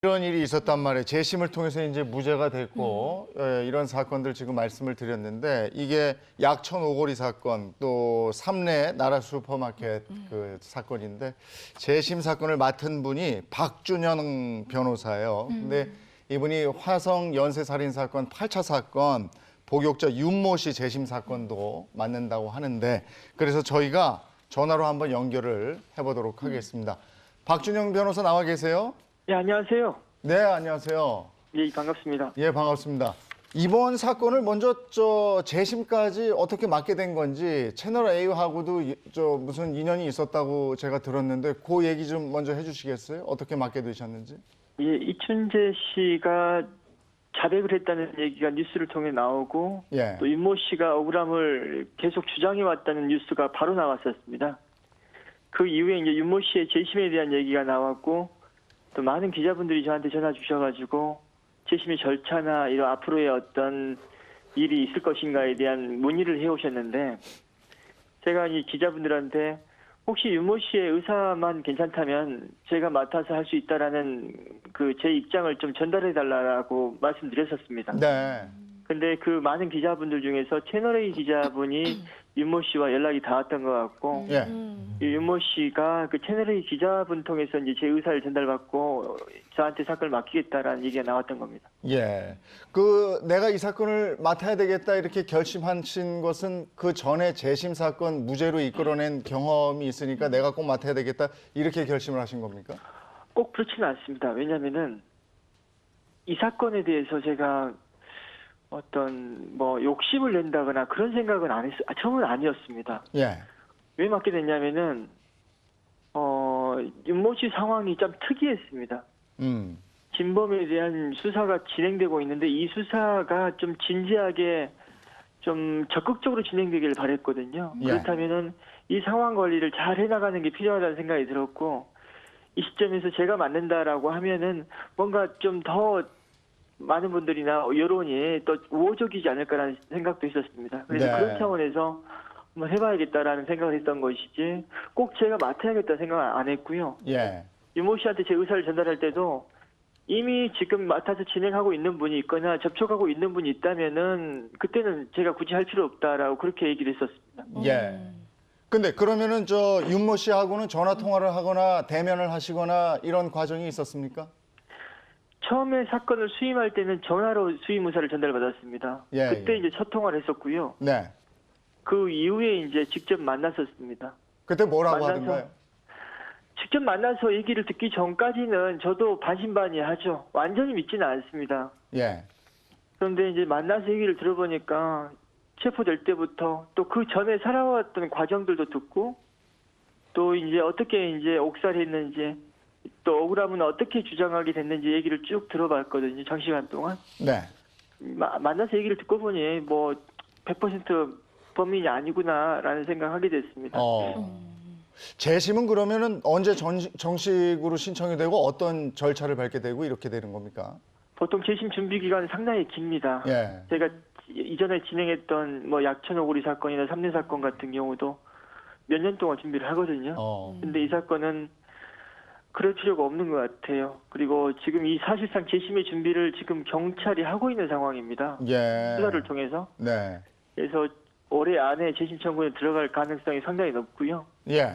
이런 일이 있었단 말이에요. 재심을 통해서 이제 무죄가 됐고 이런 사건들 지금 말씀을 드렸는데 이게 약천 오거리 사건 또 삼례 나라 슈퍼마켓 그 사건인데 재심 사건을 맡은 분이 박준영 변호사예요. 근데 이분이 화성 연쇄살인 사건 8차 사건 복역자 윤모 씨 재심 사건도 맡는다고 하는데 그래서 저희가 전화로 한번 연결을 해보도록 하겠습니다. 박준영 변호사 나와 계세요? 예, 안녕하세요. 네, 안녕하세요. 예, 반갑습니다. 예, 반갑습니다. 이번 사건을 먼저 재심까지 어떻게 맡게 된 건지 채널 A하고도 무슨 인연이 있었다고 제가 들었는데 그 얘기 좀 먼저 해주시겠어요? 어떻게 맡게 되셨는지? 예, 이춘재 씨가 자백을 했다는 얘기가 뉴스를 통해 나오고 예. 또 윤모 씨가 억울함을 계속 주장해 왔다는 뉴스가 바로 나왔었습니다. 그 이후에 이제 윤모 씨의 재심에 대한 얘기가 나왔고 또 많은 기자분들이 저한테 전화 주셔가지고 재심의 절차나 이런 앞으로의 어떤 일이 있을 것인가에 대한 문의를 해오셨는데 제가 이 기자분들한테 혹시 윤모 씨의 의사만 괜찮다면 제가 맡아서 할 수 있다라는 그 제 입장을 좀 전달해 달라고 말씀드렸었습니다. 네. 근데 그 많은 기자분들 중에서 채널A 기자분이 윤모 씨와 연락이 닿았던 것 같고 예. 이 윤모 씨가 그 채널A 기자분 통해서 이제 제 의사를 전달받고 저한테 사건을 맡기겠다라는 얘기가 나왔던 겁니다. 예. 내가 이 사건을 맡아야 되겠다 이렇게 결심하신 것은 그 전에 재심 사건 무죄로 이끌어낸 경험이 있으니까 내가 꼭 맡아야 되겠다 이렇게 결심을 하신 겁니까? 꼭 그렇지는 않습니다. 왜냐면은 이 사건에 대해서 제가 어떤 욕심을 낸다거나 그런 생각은 처음은 아니었습니다. 예. 왜 맡게 됐냐면은 윤모 씨 상황이 좀 특이했습니다. 진범에 대한 수사가 진행되고 있는데 이 수사가 좀 진지하게 좀 적극적으로 진행되기를 바랬거든요. 예. 그렇다면은 이 상황 관리를 잘 해나가는 게 필요하다는 생각이 들었고 이 시점에서 제가 맡는다라고 하면은 뭔가 좀 더 많은 분들이나 여론이 또 우호적이지 않을까라는 생각도 있었습니다. 그래서 네. 그런 차원에서 한번 해봐야겠다라는 생각을 했던 것이지 꼭 제가 맡아야겠다 생각은 안 했고요. 예. 윤모 씨한테 제 의사를 전달할 때도 이미 지금 맡아서 진행하고 있는 분이 있거나 접촉하고 있는 분이 있다면은 그때는 제가 굳이 할 필요 없다라고 그렇게 얘기를 했었습니다. 예. 근데 그러면은 윤모 씨하고는 전화 통화를 하거나 대면을 하시거나 이런 과정이 있었습니까? 처음에 사건을 수임할 때는 전화로 수임 의사를 전달받았습니다. 예, 그때 예. 이제 첫 통화를 했었고요. 네. 그 이후에 이제 직접 만났었습니다. 그때 뭐라고 만나서 하던가요? 직접 만나서 얘기를 듣기 전까지는 저도 반신반의하죠. 완전히 믿지는 않습니다. 예. 그런데 이제 만나서 얘기를 들어보니까 체포될 때부터 또 그 전에 살아왔던 과정들도 듣고 또 이제 어떻게 이제 옥살했는지 또 억울함은 어떻게 주장하게 됐는지 얘기를 쭉 들어봤거든요. 장시간 동안. 네. 만나서 얘기를 듣고 보니 100% 범인이 아니구나라는 생각하게 됐습니다. 재심은 그러면은 언제 정식으로 신청이 되고 어떤 절차를 밟게 되고 이렇게 되는 겁니까? 보통 재심 준비 기간은 상당히 깁니다. 예. 제가 이전에 진행했던 약천 오거리 사건이나 삼례 사건 같은 경우도 몇 년 동안 준비를 하거든요. 근데 이 사건은 그럴 필요가 없는 것 같아요. 그리고 지금 이 사실상 재심의 준비를 지금 경찰이 하고 있는 상황입니다. 예. 수사를 통해서. 네. 그래서 올해 안에 재심 청구에 들어갈 가능성이 상당히 높고요. 예.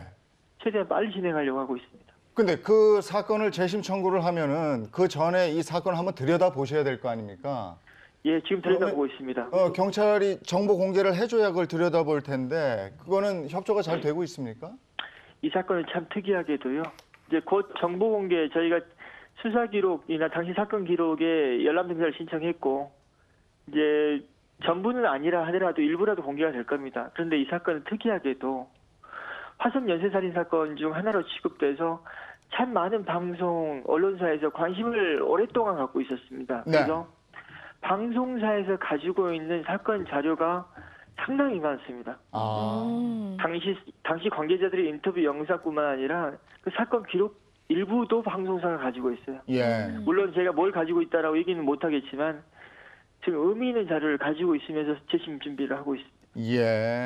최대한 빨리 진행하려고 하고 있습니다. 근데 그 사건을 재심 청구를 하면은 그 전에 이 사건을 한번 들여다 보셔야 될 거 아닙니까? 예, 지금 들여다보고 있습니다. 경찰이 정보 공개를 해줘야 그걸 들여다볼 텐데 그거는 협조가 잘 되고 있습니까? 이 사건은 참 특이하게도요. 이제 곧 정보 공개 저희가 수사 기록이나 당시 사건 기록에 열람 등사를 신청했고 이제 전부는 아니라 하더라도 일부라도 공개가 될 겁니다. 그런데 이 사건은 특이하게도 화성 연쇄살인 사건 중 하나로 취급돼서 참 많은 방송 언론사에서 관심을 오랫동안 갖고 있었습니다. 네. 그래서 방송사에서 가지고 있는 사건 자료가 상당히 많습니다. 당시 관계자들의 인터뷰 영상뿐만 아니라 그 사건 기록 일부도 방송사가 가지고 있어요. 예. 물론 제가 뭘 가지고 있다라고 얘기는 못하겠지만 지금 의미 있는 자료를 가지고 있으면서 재심 준비를 하고 있습니다. 예.